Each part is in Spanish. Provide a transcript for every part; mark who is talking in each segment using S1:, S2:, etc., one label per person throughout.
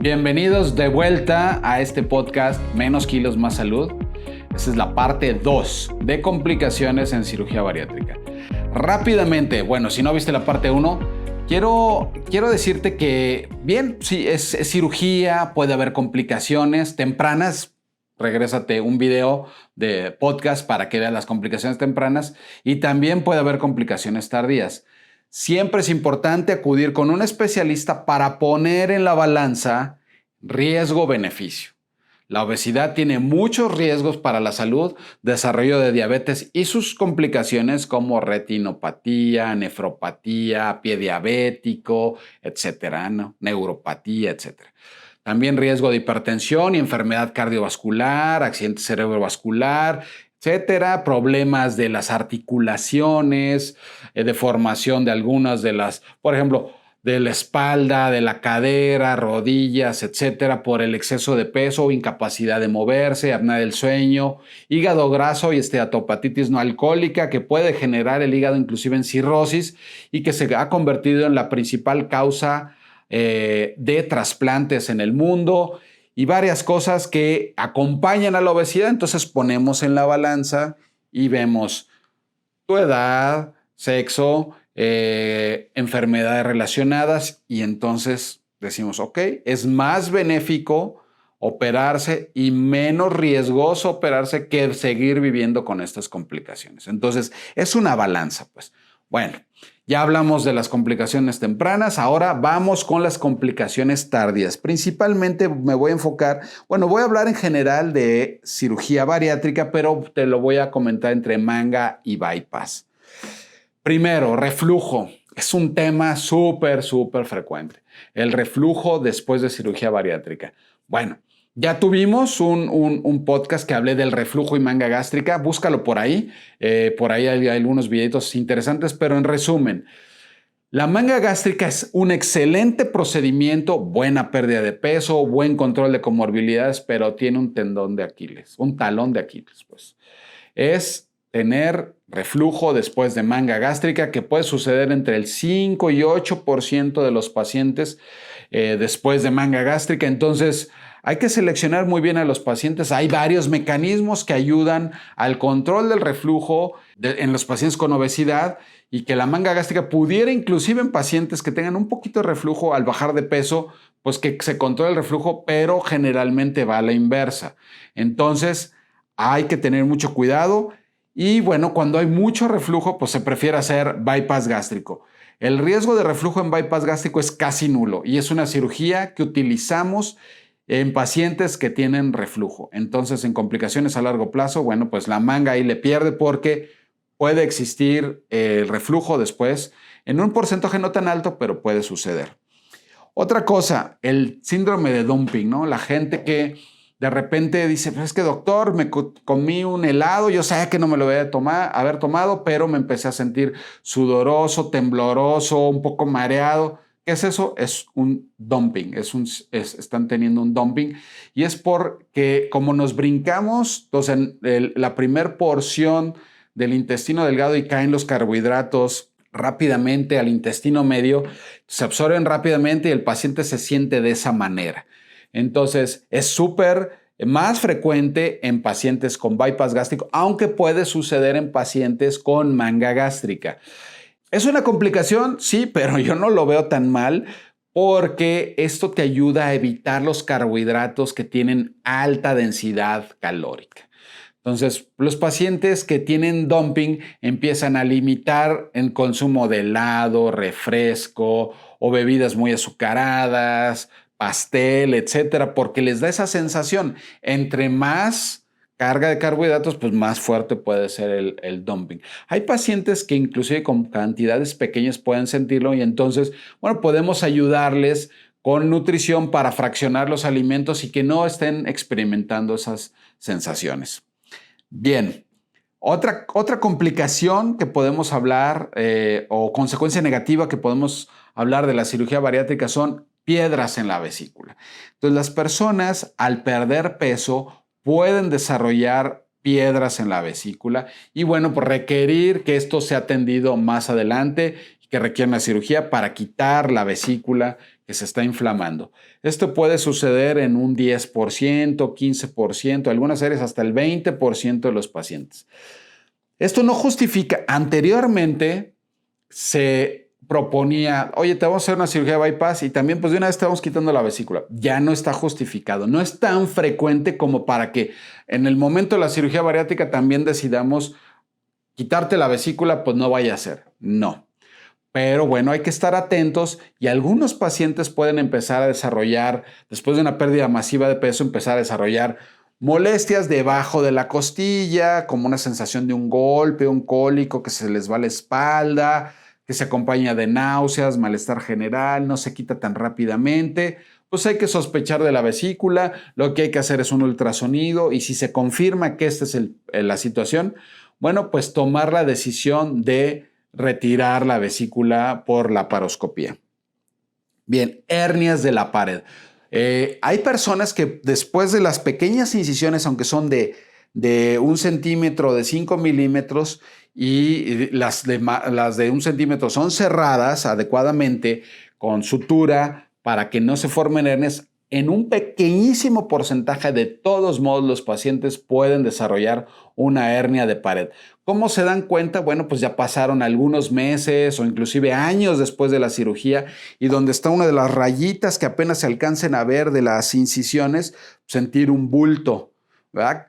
S1: Bienvenidos de vuelta a este podcast Menos kilos, más salud. Esta es la parte 2 de complicaciones en cirugía bariátrica. Rápidamente, bueno, si no viste la parte 1, quiero decirte que, bien, sí, es cirugía, puede haber complicaciones tempranas. Regrésate un video de podcast para que veas las complicaciones tempranas y también puede haber complicaciones tardías. Siempre es importante acudir con un especialista para poner en la balanza riesgo-beneficio. La obesidad tiene muchos riesgos para la salud, desarrollo de diabetes y sus complicaciones como retinopatía, nefropatía, pie diabético, etcétera, ¿no? Neuropatía, etcétera. También riesgo de hipertensión y enfermedad cardiovascular, accidente cerebrovascular, etcétera, problemas de las articulaciones, deformación de algunas de las, por ejemplo, de la espalda, de la cadera, rodillas, etcétera, por el exceso de peso, incapacidad de moverse, apnea del sueño, hígado graso y esteatopatitis no alcohólica que puede generar el hígado inclusive en cirrosis y que se ha convertido en la principal causa de trasplantes en el mundo y varias cosas que acompañan a la obesidad. Entonces ponemos en la balanza y vemos tu edad, sexo, enfermedades relacionadas y entonces decimos, ok, es más benéfico operarse y menos riesgoso operarse que seguir viviendo con estas complicaciones. Entonces es una balanza, pues. Bueno, ya hablamos de las complicaciones tempranas, ahora vamos con las complicaciones tardías. Principalmente me voy a enfocar, voy a hablar en general de cirugía bariátrica, pero te lo voy a comentar entre manga y bypass. Primero, reflujo. Es un tema súper frecuente. El reflujo después de cirugía bariátrica. Bueno, ya tuvimos un podcast que hablé del reflujo y manga gástrica. Búscalo por ahí. Por ahí hay algunos videitos interesantes, pero en resumen, la manga gástrica es un excelente procedimiento, buena pérdida de peso, buen control de comorbilidades, pero tiene un tendón de Aquiles, un talón de Aquiles, pues. Es tener reflujo después de manga gástrica, que puede suceder entre el 5 y 8% de los pacientes después de manga gástrica. Entonces, hay que seleccionar muy bien a los pacientes. Hay varios mecanismos que ayudan al control del reflujo en los pacientes con obesidad y que la manga gástrica pudiera, inclusive en pacientes que tengan un poquito de reflujo al bajar de peso, pues que se controle el reflujo, pero generalmente va a la inversa. Entonces, hay que tener mucho cuidado. Y bueno, cuando hay mucho reflujo, pues se prefiere hacer bypass gástrico. El riesgo de reflujo en bypass gástrico es casi nulo y es una cirugía que utilizamos en pacientes que tienen reflujo. Entonces, en complicaciones a largo plazo, bueno, pues la manga ahí le pierde porque puede existir el reflujo después en un porcentaje no tan alto, pero puede suceder. Otra cosa, el síndrome de dumping, ¿no? La gente que de repente dice, pues es que doctor, me comí un helado, yo sabía que no me lo voy a haber tomado, pero me empecé a sentir sudoroso, tembloroso, un poco mareado. ¿Qué es eso? Es un dumping, están teniendo un dumping y es porque como nos brincamos, entonces la primer porción del intestino delgado y caen los carbohidratos rápidamente al intestino medio, se absorben rápidamente y el paciente se siente de esa manera. Entonces, es súper más frecuente en pacientes con bypass gástrico, aunque puede suceder en pacientes con manga gástrica. ¿Es una complicación? Sí, pero yo no lo veo tan mal porque esto te ayuda a evitar los carbohidratos que tienen alta densidad calórica. Entonces, los pacientes que tienen dumping empiezan a limitar el consumo de helado, refresco o bebidas muy azucaradas, pastel, etcétera, porque les da esa sensación. Entre más carga de carbohidratos, pues más fuerte puede ser el dumping. Hay pacientes que inclusive con cantidades pequeñas pueden sentirlo y entonces, bueno, podemos ayudarles con nutrición para fraccionar los alimentos y que no estén experimentando esas sensaciones. Bien, otra complicación que podemos hablar o consecuencia negativa que podemos hablar de la cirugía bariátrica son piedras en la vesícula. Entonces, las personas al perder peso pueden desarrollar piedras en la vesícula y bueno, pues requerir que esto sea atendido más adelante, que requieren una cirugía para quitar la vesícula que se está inflamando. Esto puede suceder en un 10%, 15%, algunas áreas hasta el 20% de los pacientes. Esto no justifica. Anteriormente se proponía, oye, te vamos a hacer una cirugía de bypass y también pues de una vez te vamos quitando la vesícula. Ya no está justificado. No es tan frecuente como para que en el momento de la cirugía bariátrica también decidamos quitarte la vesícula, pues no vaya a ser. No. Pero bueno, hay que estar atentos y algunos pacientes pueden empezar a desarrollar, después de una pérdida masiva de peso, empezar a desarrollar molestias debajo de la costilla, como una sensación de un golpe, un cólico que se les va a la espalda, que se acompaña de náuseas, malestar general, no se quita tan rápidamente. Pues hay que sospechar de la vesícula, lo que hay que hacer es un ultrasonido y si se confirma que esta es la situación, bueno, pues tomar la decisión de retirar la vesícula por laparoscopía. Bien, hernias de la pared. Hay personas que después de las pequeñas incisiones, aunque son de 1 centímetro, de 5 milímetros, y las de 1 centímetro son cerradas adecuadamente con sutura para que no se formen hernias, en un pequeñísimo porcentaje de todos modos los pacientes pueden desarrollar una hernia de pared. ¿Cómo se dan cuenta? Bueno, pues ya pasaron algunos meses o inclusive años después de la cirugía y donde está una de las rayitas que apenas se alcancen a ver de las incisiones, sentir un bulto, ¿verdad?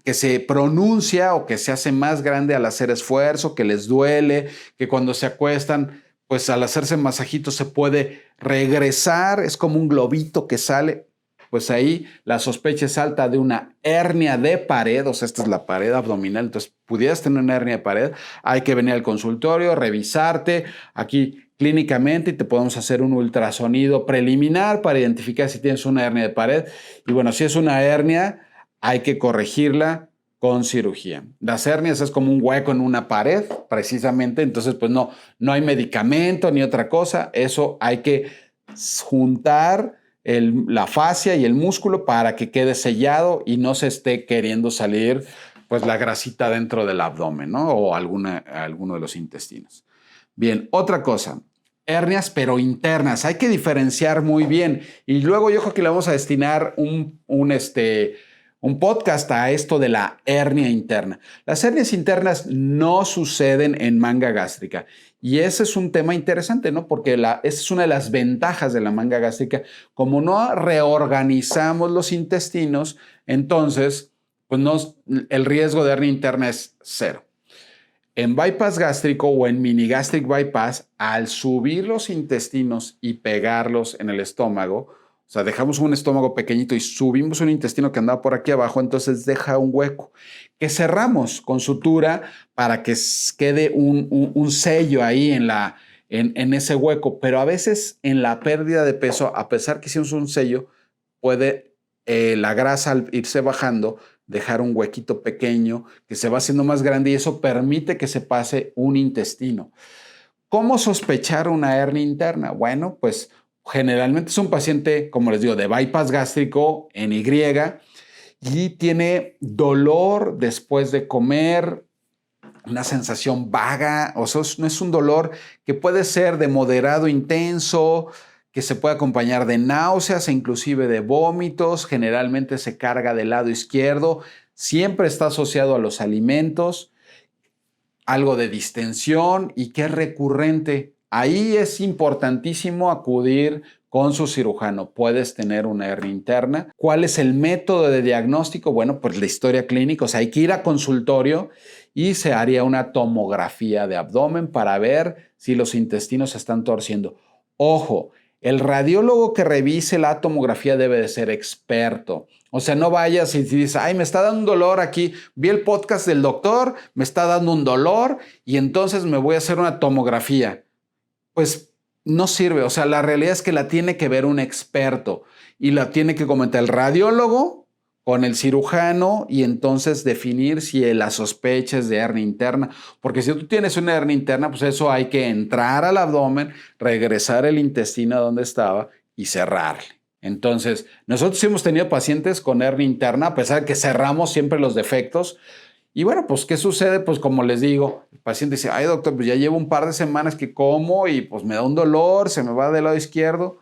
S1: Que se pronuncia o que se hace más grande al hacer esfuerzo, que les duele, que cuando se acuestan, pues al hacerse masajito se puede regresar, es como un globito que sale. Pues ahí la sospecha es alta de una hernia de pared, o sea, esta es la pared abdominal, entonces pudieras tener una hernia de pared, hay que venir al consultorio, revisarte aquí clínicamente y te podemos hacer un ultrasonido preliminar para identificar si tienes una hernia de pared. Y bueno, si es una hernia, hay que corregirla con cirugía. Las hernias es como un hueco en una pared, precisamente, entonces pues no hay medicamento ni otra cosa, eso hay que juntar la fascia y el músculo para que quede sellado y no se esté queriendo salir pues la grasita dentro del abdomen, ¿no? O alguno de los intestinos. Bien, otra cosa, hernias pero internas, hay que diferenciar muy bien y luego yo creo que le vamos a destinar un podcast a esto de la hernia interna. Las hernias internas no suceden en manga gástrica y ese es un tema interesante, ¿no? Porque esa es una de las ventajas de la manga gástrica. Como no reorganizamos los intestinos, entonces pues el riesgo de hernia interna es cero. En bypass gástrico o en mini gastric bypass, al subir los intestinos y pegarlos en el estómago, o sea, dejamos un estómago pequeñito y subimos un intestino que andaba por aquí abajo, entonces deja un hueco que cerramos con sutura para que quede un sello ahí en ese hueco. Pero a veces en la pérdida de peso, a pesar que hicimos un sello, puede la grasa al irse bajando dejar un huequito pequeño que se va haciendo más grande y eso permite que se pase un intestino. ¿Cómo sospechar una hernia interna? Bueno, pues generalmente es un paciente, como les digo, de bypass gástrico en Y y tiene dolor después de comer, una sensación vaga, o sea, no es un dolor que puede ser de moderado intenso, que se puede acompañar de náuseas e inclusive de vómitos, generalmente se carga del lado izquierdo, siempre está asociado a los alimentos, algo de distensión y que es recurrente. Ahí es importantísimo acudir con su cirujano. Puedes tener una hernia interna. ¿Cuál es el método de diagnóstico? Bueno, pues la historia clínica. O sea, hay que ir a consultorio y se haría una tomografía de abdomen para ver si los intestinos se están torciendo. Ojo, el radiólogo que revise la tomografía debe de ser experto. O sea, no vayas y dices, ay, me está dando un dolor aquí, vi el podcast del doctor, me está dando un dolor y entonces me voy a hacer una tomografía. Pues no sirve, o sea, la realidad es que la tiene que ver un experto y la tiene que comentar el radiólogo con el cirujano y entonces definir si la sospecha es de hernia interna, porque si tú tienes una hernia interna, pues eso hay que entrar al abdomen, regresar el intestino a donde estaba y cerrarle. Entonces, nosotros hemos tenido pacientes con hernia interna, a pesar de que cerramos siempre los defectos, Y bueno, pues, ¿qué sucede? Pues, como les digo, el paciente dice, ay, doctor, pues ya llevo un par de semanas que como y pues me da un dolor, se me va del lado izquierdo.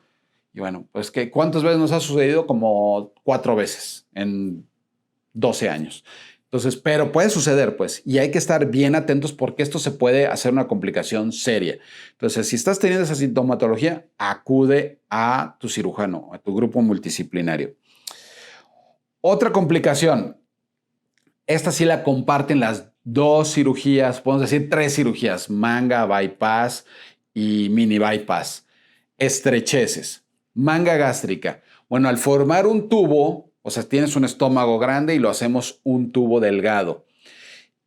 S1: Y bueno, pues, ¿cuántas veces nos ha sucedido? Como 4 veces en 12 años. Entonces, pero puede suceder, pues, y hay que estar bien atentos porque esto se puede hacer una complicación seria. Entonces, si estás teniendo esa sintomatología, acude a tu cirujano, a tu grupo multidisciplinario. Otra complicación, esta sí la comparten las 2 cirugías, podemos decir 3 cirugías, manga, bypass y mini bypass. Estrecheces, manga gástrica. Bueno, al formar un tubo, o sea, tienes un estómago grande y lo hacemos un tubo delgado.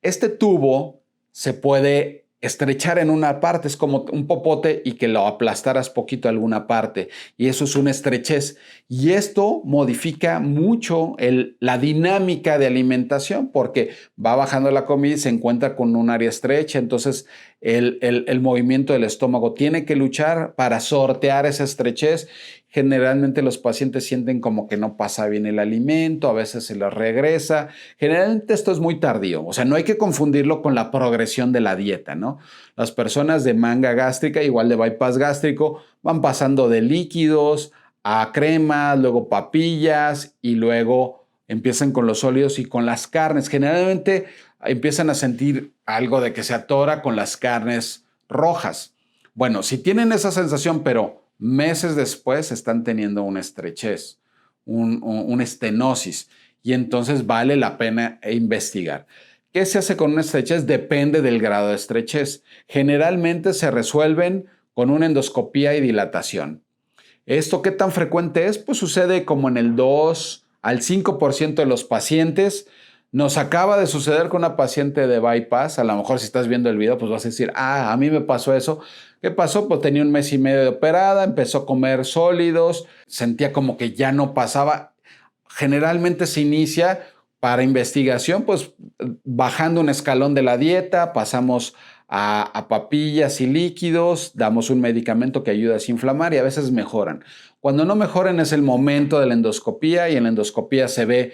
S1: Este tubo se puede estrechar en una parte, es como un popote y que lo aplastaras poquito a alguna parte. Y eso es una estrechez. Y esto modifica mucho la dinámica de alimentación porque va bajando la comida y se encuentra con un área estrecha. Entonces el movimiento del estómago tiene que luchar para sortear esa estrechez. Generalmente los pacientes sienten como que no pasa bien el alimento, a veces se les regresa. Generalmente esto es muy tardío, o sea, no hay que confundirlo con la progresión de la dieta, ¿no? Las personas de manga gástrica, igual de bypass gástrico, van pasando de líquidos a cremas, luego papillas y luego empiezan con los sólidos y con las carnes. Generalmente empiezan a sentir algo de que se atora con las carnes rojas. Bueno, si tienen esa sensación, pero meses después están teniendo una estrechez, una estenosis, y entonces vale la pena investigar. ¿Qué se hace con una estrechez? Depende del grado de estrechez. Generalmente se resuelven con una endoscopía y dilatación. ¿Esto qué tan frecuente es? Pues sucede como en el 2 al 5% de los pacientes. Nos acaba de suceder con una paciente de bypass. A lo mejor si estás viendo el video, pues vas a decir, a mí me pasó eso. ¿Qué pasó? Pues tenía 1 mes y medio de operada, empezó a comer sólidos, sentía como que ya no pasaba. Generalmente se inicia para investigación, pues bajando un escalón de la dieta, pasamos a papillas y líquidos, damos un medicamento que ayuda a desinflamar y a veces mejoran. Cuando no mejoran es el momento de la endoscopía y en la endoscopía se ve,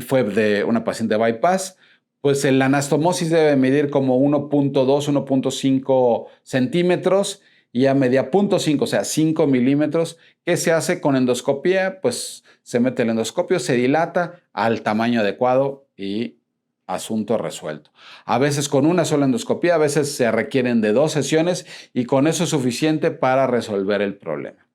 S1: fue de una paciente de bypass, pues la anastomosis debe medir como 1.2, 1.5 centímetros y ya medía 0.5, o sea, 5 milímetros. ¿Qué se hace con endoscopía? Pues se mete el endoscopio, se dilata al tamaño adecuado y asunto resuelto. A veces con una sola endoscopía, a veces se requieren de 2 sesiones y con eso es suficiente para resolver el problema.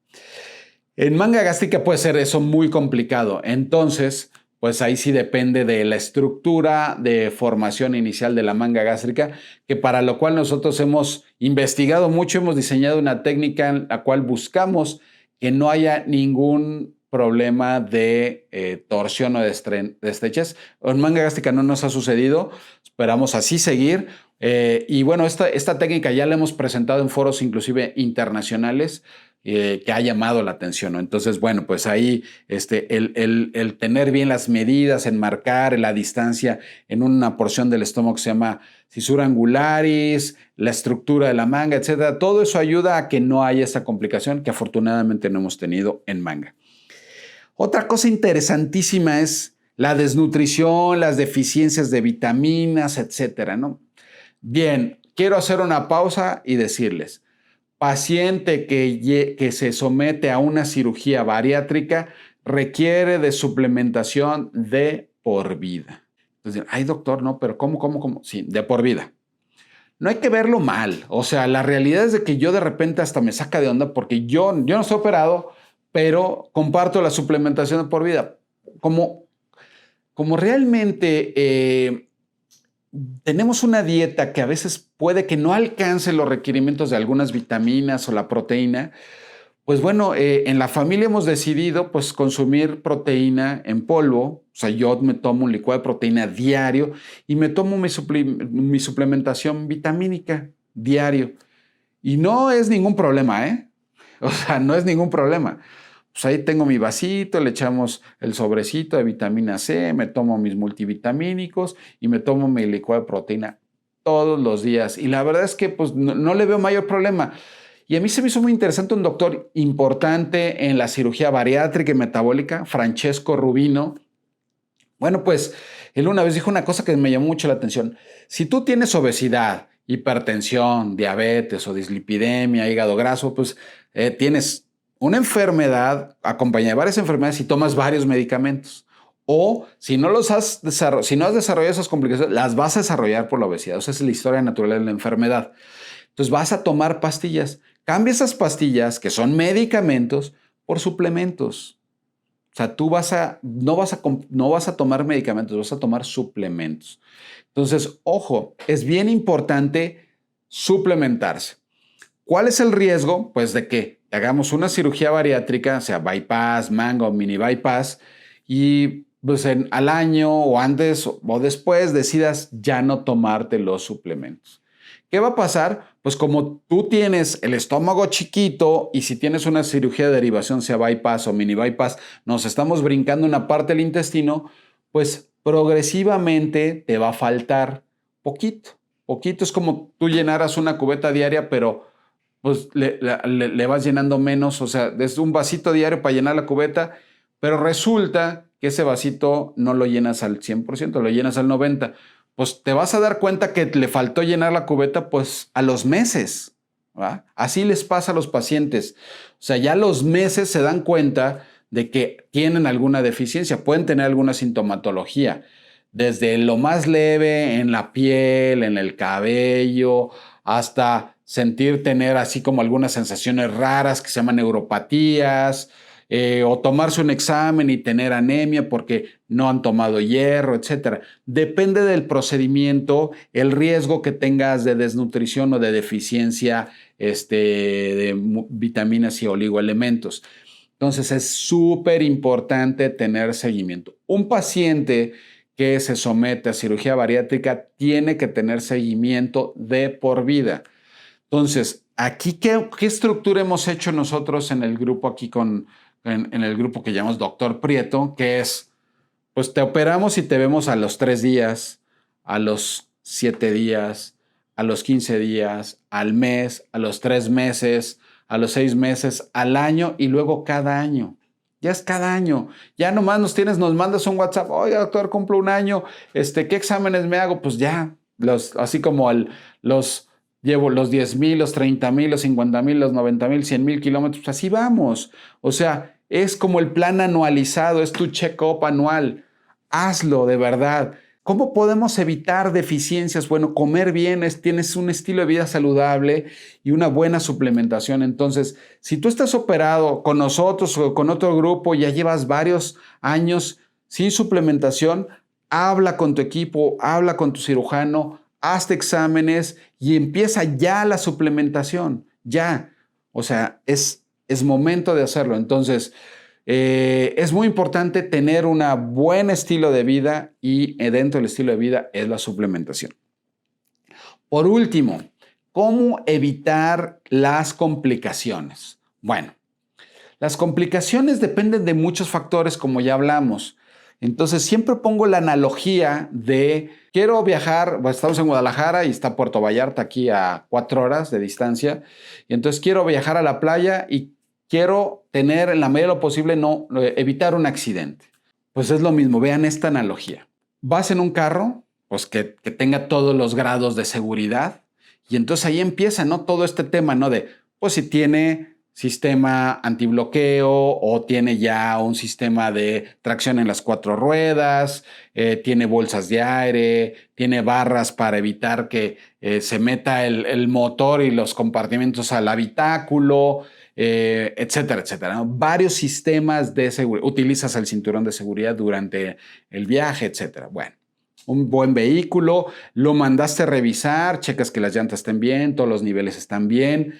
S1: En manga gástrica puede ser eso muy complicado. Entonces, pues ahí sí depende de la estructura de formación inicial de la manga gástrica, que para lo cual nosotros hemos investigado mucho, hemos diseñado una técnica en la cual buscamos que no haya ningún problema de torsión o de estrechez. En manga gástrica no nos ha sucedido, esperamos así seguir. Y bueno, esta técnica ya la hemos presentado en foros inclusive internacionales, que ha llamado la atención, ¿no? Entonces, bueno, pues ahí el tener bien las medidas, enmarcar la distancia en una porción del estómago que se llama cisura angularis, la estructura de la manga, etcétera, todo eso ayuda a que no haya esa complicación que afortunadamente no hemos tenido en manga. Otra cosa interesantísima es la desnutrición, las deficiencias de vitaminas, etcétera, ¿no? Bien, quiero hacer una pausa y decirles, paciente que se somete a una cirugía bariátrica requiere de suplementación de por vida. Entonces, ay doctor, no, pero ¿cómo? Sí, de por vida. No hay que verlo mal. O sea, la realidad es de que yo de repente hasta me saca de onda porque yo no estoy operado, pero comparto la suplementación de por vida. Como realmente tenemos una dieta que a veces puede que no alcance los requerimientos de algunas vitaminas o la proteína, pues bueno, en la familia hemos decidido pues consumir proteína en polvo. O sea, yo me tomo un licuado de proteína diario y me tomo mi suplementación vitamínica diario. Y no es ningún problema, ¿eh? O sea, no es ningún problema. Pues ahí tengo mi vasito, le echamos el sobrecito de vitamina C, me tomo mis multivitamínicos y me tomo mi licuado de proteína todos los días. Y la verdad es que pues no le veo mayor problema. Y a mí se me hizo muy interesante un doctor importante en la cirugía bariátrica y metabólica, Francesco Rubino, Bueno, pues él una vez dijo una cosa que me llamó mucho la atención. Si tú tienes obesidad, hipertensión, diabetes o dislipidemia, hígado graso, pues tienes una enfermedad acompañada de varias enfermedades y tomas varios medicamentos. O si no si no has desarrollado esas complicaciones, las vas a desarrollar por la obesidad. O sea, esa es la historia natural de la enfermedad. Entonces vas a tomar pastillas. Cambia esas pastillas, que son medicamentos, por suplementos. O sea, no vas a tomar medicamentos, vas a tomar suplementos. Entonces, ojo, es bien importante suplementarse. ¿Cuál es el riesgo? Pues de que hagamos una cirugía bariátrica, sea bypass, manga o mini bypass, y pues al año o antes o después decidas ya no tomarte los suplementos. ¿Qué va a pasar? Pues como tú tienes el estómago chiquito y si tienes una cirugía de derivación, sea bypass o mini bypass, nos estamos brincando una parte del intestino, pues progresivamente te va a faltar poquito. Poquito es como tú llenaras una cubeta diaria, pero pues le vas llenando menos, o sea, desde un vasito diario para llenar la cubeta, pero resulta que ese vasito no lo llenas al 100%, lo llenas al 90%. Pues te vas a dar cuenta que le faltó llenar la cubeta pues a los meses, ¿va? Así les pasa a los pacientes. O sea, ya a los meses se dan cuenta de que tienen alguna deficiencia, pueden tener alguna sintomatología, desde lo más leve en la piel, en el cabello, hasta tener así como algunas sensaciones raras que se llaman neuropatías, o tomarse un examen y tener anemia porque no han tomado hierro, etc. Depende del procedimiento, el riesgo que tengas de desnutrición o de deficiencia de vitaminas y oligoelementos. Entonces es súper importante tener seguimiento. Un paciente que se somete a cirugía bariátrica tiene que tener seguimiento de por vida. Entonces, aquí, ¿qué estructura hemos hecho nosotros en el grupo aquí en el grupo que llamamos Doctor Prieto? Que es, pues te operamos y te vemos a los 3 días, a los 7 días, a los 15 días, al mes, a los 3 meses, a los 6 meses, al año y luego cada año. Ya es cada año. Ya nomás nos mandas un WhatsApp. Oye, doctor, cumplo un año. ¿Qué exámenes me hago? Pues ya, así como llevo los 10,000, los 30,000, los 50,000, los 90,000, 100,000 kilómetros. Pues así vamos. O sea, es como el plan anualizado, es tu check-up anual. Hazlo de verdad. ¿Cómo podemos evitar deficiencias? Bueno, comer bien, tienes un estilo de vida saludable y una buena suplementación. Entonces, si tú estás operado con nosotros o con otro grupo, ya llevas varios años sin suplementación, habla con tu equipo, habla con tu cirujano, hazte exámenes y empieza ya la suplementación. Ya. O sea, es momento de hacerlo. Entonces, es muy importante tener un buen estilo de vida y dentro del estilo de vida es la suplementación. Por último, ¿cómo evitar las complicaciones? Bueno, las complicaciones dependen de muchos factores, como ya hablamos. Entonces, siempre pongo la analogía de quiero viajar, estamos en Guadalajara y está Puerto Vallarta aquí a 4 horas de distancia, y entonces quiero viajar a la playa y quiero tener en la medida de lo posible evitar un accidente. Pues es lo mismo, vean esta analogía. Vas en un carro, pues que tenga todos los grados de seguridad y entonces ahí empieza, ¿no? Todo este tema, ¿no? De, pues si tiene sistema antibloqueo o tiene ya un sistema de tracción en las 4 ruedas, tiene bolsas de aire, tiene barras para evitar que se meta el motor y los compartimentos al habitáculo, etcétera, etcétera, ¿no? Varios sistemas de seguridad. Utilizas el cinturón de seguridad durante el viaje, etcétera. Bueno, un buen vehículo, lo mandaste a revisar, checas que las llantas estén bien, todos los niveles están bien.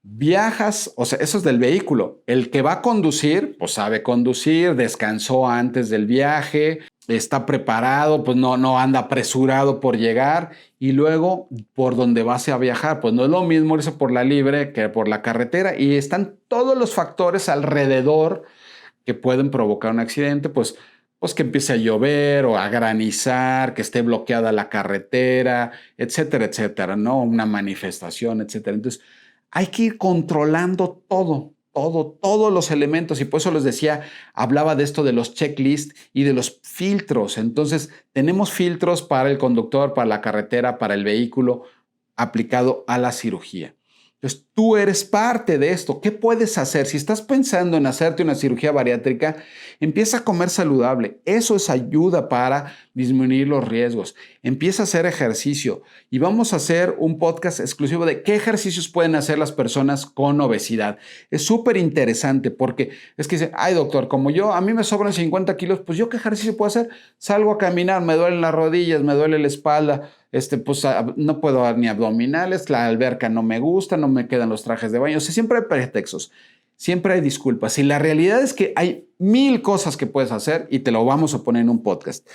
S1: Viajas, o sea, eso es del vehículo. El que va a conducir, pues sabe conducir, descansó antes del viaje, está preparado, pues no anda apresurado por llegar y luego por donde vas a viajar, pues no es lo mismo irse por la libre que por la carretera y están todos los factores alrededor que pueden provocar un accidente, pues que empiece a llover o a granizar, que esté bloqueada la carretera, etcétera, etcétera, ¿no? Una manifestación, etcétera. Entonces, hay que ir controlando todo. todos los elementos, y por eso les decía, hablaba de esto de los checklists y de los filtros. Entonces, tenemos filtros para el conductor, para la carretera, para el vehículo, aplicado a la cirugía. Entonces, tú eres parte de esto. ¿Qué puedes hacer? Si estás pensando en hacerte una cirugía bariátrica, empieza a comer saludable. Eso es ayuda para disminuir los riesgos. Empieza a hacer ejercicio. Y vamos a hacer un podcast exclusivo de qué ejercicios pueden hacer las personas con obesidad. Es súper interesante porque es que dicen, ay doctor, como a mí me sobran 50 kilos, pues yo qué ejercicio puedo hacer? Salgo a caminar, me duelen las rodillas, me duele la espalda. Pues no puedo dar ni abdominales, la alberca no me gusta, no me quedan los trajes de baño. O sea, siempre hay pretextos, siempre hay disculpas. Y la realidad es que hay 1000 cosas que puedes hacer y te lo vamos a poner en un podcast.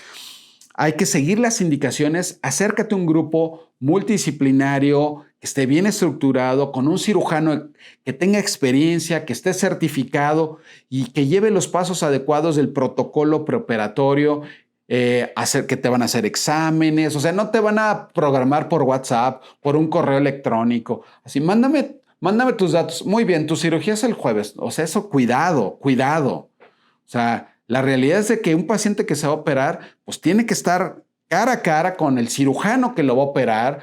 S1: Hay que seguir las indicaciones, acércate a un grupo multidisciplinario, que esté bien estructurado, con un cirujano que tenga experiencia, que esté certificado y que lleve los pasos adecuados del protocolo preoperatorio, que te van a hacer exámenes, o sea, no te van a programar por WhatsApp, por un correo electrónico. Así, mándame tus datos. Muy bien, tu cirugía es el jueves. O sea, eso, cuidado. O sea, la realidad es de que un paciente que se va a operar, pues tiene que estar cara a cara con el cirujano que lo va a operar,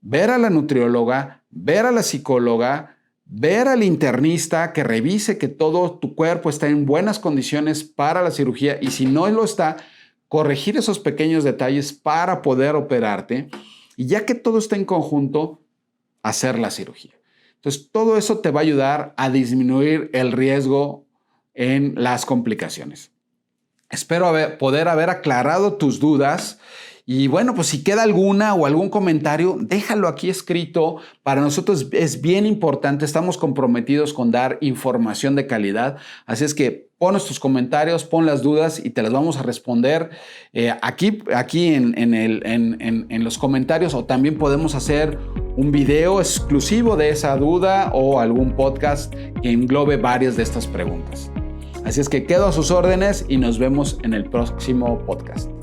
S1: ver a la nutrióloga, ver a la psicóloga, ver al internista que revise que todo tu cuerpo está en buenas condiciones para la cirugía y si no lo está, corregir esos pequeños detalles para poder operarte y ya que todo está en conjunto, hacer la cirugía. Entonces, todo eso te va a ayudar a disminuir el riesgo en las complicaciones. Espero poder haber aclarado tus dudas y bueno, pues si queda alguna o algún comentario, déjalo aquí escrito. Para nosotros es bien importante, estamos comprometidos con dar información de calidad, así es que pon tus comentarios, pon las dudas y te las vamos a responder aquí en los comentarios o también podemos hacer un video exclusivo de esa duda o algún podcast que englobe varias de estas preguntas. Así es que quedo a sus órdenes y nos vemos en el próximo podcast.